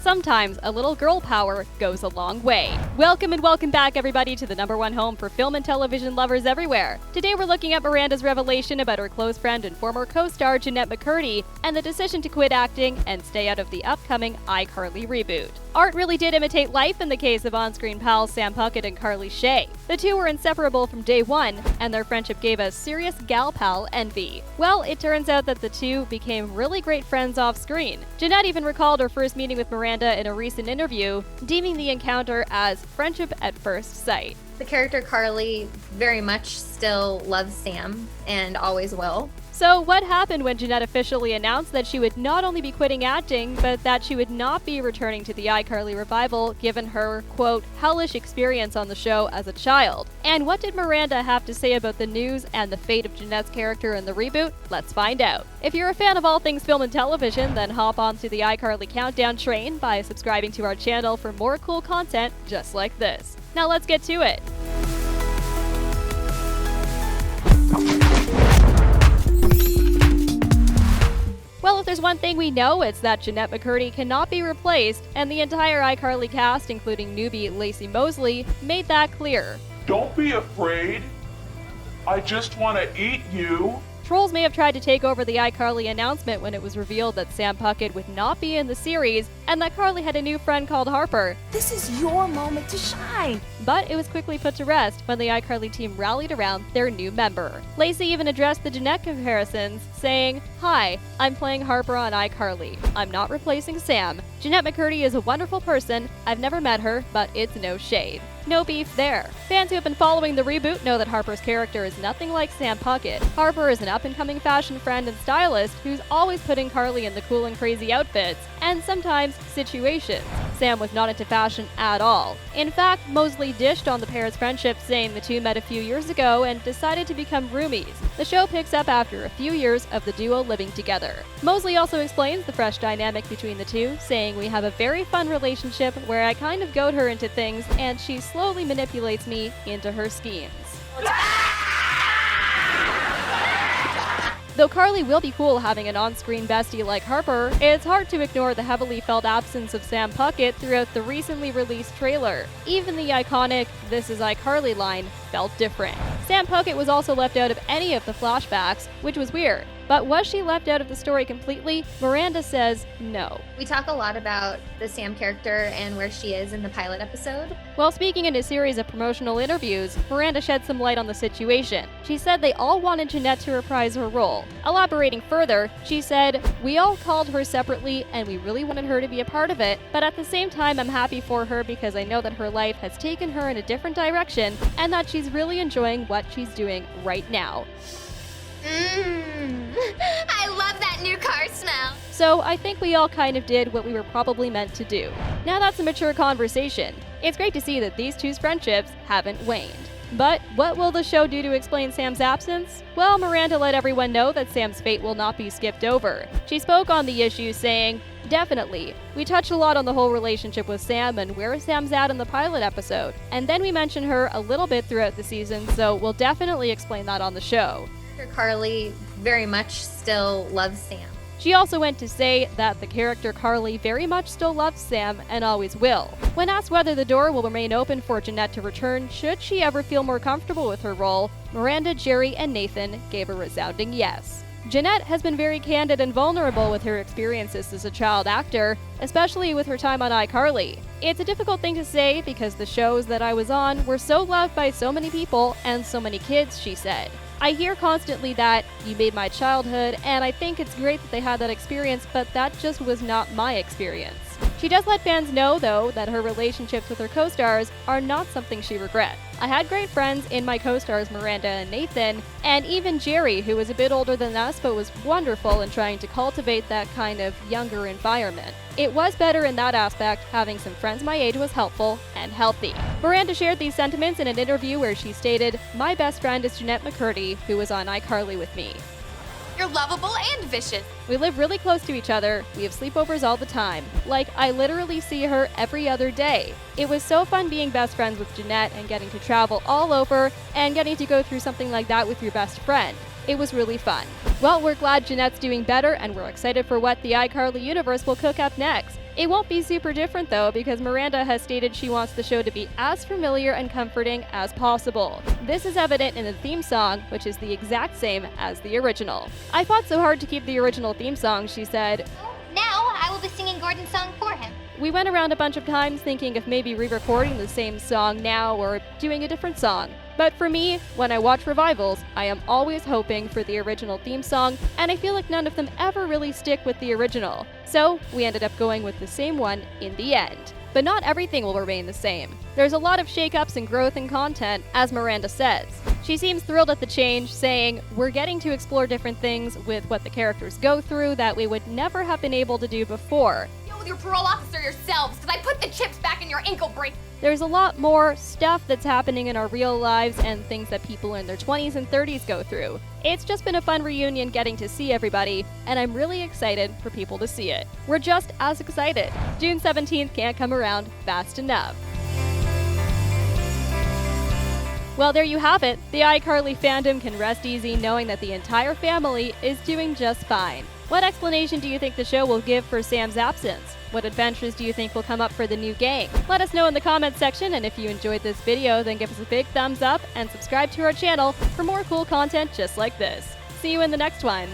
Sometimes a little girl power goes a long way. Welcome and welcome back, everybody, to the #1 home for film and television lovers everywhere. Today we're looking at Miranda's revelation about her close friend and former co-star Jennette McCurdy and the decision to quit acting and stay out of the upcoming iCarly reboot. Art really did imitate life in the case of on-screen pals Sam Puckett and Carly Shay. The two were inseparable from day one, and their friendship gave us serious gal pal envy. Well, it turns out that the two became really great friends off-screen. Jennette even recalled her first meeting with Miranda in a recent interview, deeming the encounter as friendship at first sight. The character Carly very much still loves Sam and always will. So what happened when Jennette officially announced that she would not only be quitting acting, but that she would not be returning to the iCarly revival given her, quote, hellish experience on the show as a child? And what did Miranda have to say about the news and the fate of Jennette's character in the reboot? Let's find out. If you're a fan of all things film and television, then hop onto the iCarly countdown train by subscribing to our channel for more cool content just like this. Now let's get to it. Well, if there's one thing we know, it's that Jennette McCurdy cannot be replaced, and the entire iCarly cast, including newbie Lacey Mosley, made that clear. Don't be afraid. I just want to eat you. Trolls may have tried to take over the iCarly announcement when it was revealed that Sam Puckett would not be in the series and that Carly had a new friend called Harper. This is your moment to shine. But it was quickly put to rest when the iCarly team rallied around their new member. Lacey even addressed the Jennette comparisons, saying, "Hi, I'm playing Harper on iCarly. I'm not replacing Sam. Jennette McCurdy is a wonderful person. I've never met her, but it's no shade." No beef there. Fans who have been following the reboot know that Harper's character is nothing like Sam Puckett. Harper is an up-and-coming fashion friend and stylist who's always putting Carly in the cool and crazy outfits, and sometimes situations. Sam was not into fashion at all. In fact, Mosley dished on the pair's friendship, saying the two met a few years ago and decided to become roomies. The show picks up after a few years of the duo living together. Mosley also explains the fresh dynamic between the two, saying, "We have a very fun relationship where I kind of goad her into things and she slowly manipulates me into her schemes." Though Carly will be cool having an on-screen bestie like Harper, it's hard to ignore the heavily felt absence of Sam Puckett throughout the recently released trailer. Even the iconic "This is iCarly" line felt different. Sam Puckett was also left out of any of the flashbacks, which was weird. But was she left out of the story completely? Miranda says no. We talk a lot about the Sam character and where she is in the pilot episode. While speaking in a series of promotional interviews, Miranda shed some light on the situation. She said they all wanted Jennette to reprise her role. Elaborating further, she said, "We all called her separately and we really wanted her to be a part of it, but at the same time I'm happy for her because I know that her life has taken her in a different direction and that she's really enjoying what she's doing right now." I love that new car smell. So I think we all kind of did what we were probably meant to do. Now that's a mature conversation. It's great to see that these two's friendships haven't waned. But what will the show do to explain Sam's absence? Well, Miranda let everyone know that Sam's fate will not be skipped over. She spoke on the issue saying, "Definitely. We touched a lot on the whole relationship with Sam and where Sam's at in the pilot episode. And then we mention her a little bit throughout the season, so we'll definitely explain that on the show." Carly very much still loves Sam. She also went to say that the character Carly very much still loves Sam and always will. When asked whether the door will remain open for Jennette to return should she ever feel more comfortable with her role, Miranda, Jerry, and Nathan gave a resounding yes. Jennette has been very candid and vulnerable with her experiences as a child actor, especially with her time on iCarly. "It's a difficult thing to say because the shows that I was on were so loved by so many people and so many kids," she said. "I hear constantly that, you made my childhood, and I think it's great that they had that experience, but that just was not my experience." She does let fans know, though, that her relationships with her co-stars are not something she regrets. "I had great friends in my co-stars Miranda and Nathan, and even Jerry, who was a bit older than us but was wonderful in trying to cultivate that kind of younger environment. It was better in that aspect. Having some friends my age was helpful and healthy." Miranda shared these sentiments in an interview where she stated, "My best friend is Jennette McCurdy, who was on iCarly with me. You're lovable and vicious. We live really close to each other. We have sleepovers all the time. Like, I literally see her every other day. It was so fun being best friends with Jennette and getting to travel all over and getting to go through something like that with your best friend. It was really fun. Well, we're glad Jeanette's doing better, and we're excited for what the iCarly universe will cook up next. It won't be super different though, because Miranda has stated she wants the show to be as familiar and comforting as possible. This is evident in the theme song, which is the exact same as the original. "I fought so hard to keep the original theme song," she said. Now I will be singing Gordon's song for him. "We went around a bunch of times thinking of maybe re-recording the same song now or doing a different song. But for me, when I watch revivals, I am always hoping for the original theme song, and I feel like none of them ever really stick with the original. So we ended up going with the same one in the end." But not everything will remain the same. There's a lot of shakeups and growth in content, as Miranda says. She seems thrilled at the change, saying, "We're getting to explore different things with what the characters go through that we would never have been able to do before. Deal with your parole officer yourselves, because I put the chips back in your ankle brace." There's a lot more stuff that's happening in our real lives and things that people in their 20s and 30s go through. It's just been a fun reunion getting to see everybody, and I'm really excited for people to see it. We're just as excited. June 17th can't come around fast enough. Well, there you have it. The iCarly fandom can rest easy knowing that the entire family is doing just fine. What explanation do you think the show will give for Sam's absence? What adventures do you think will come up for the new gang? Let us know in the comments section, and if you enjoyed this video, then give us a big thumbs up and subscribe to our channel for more cool content just like this. See you in the next one.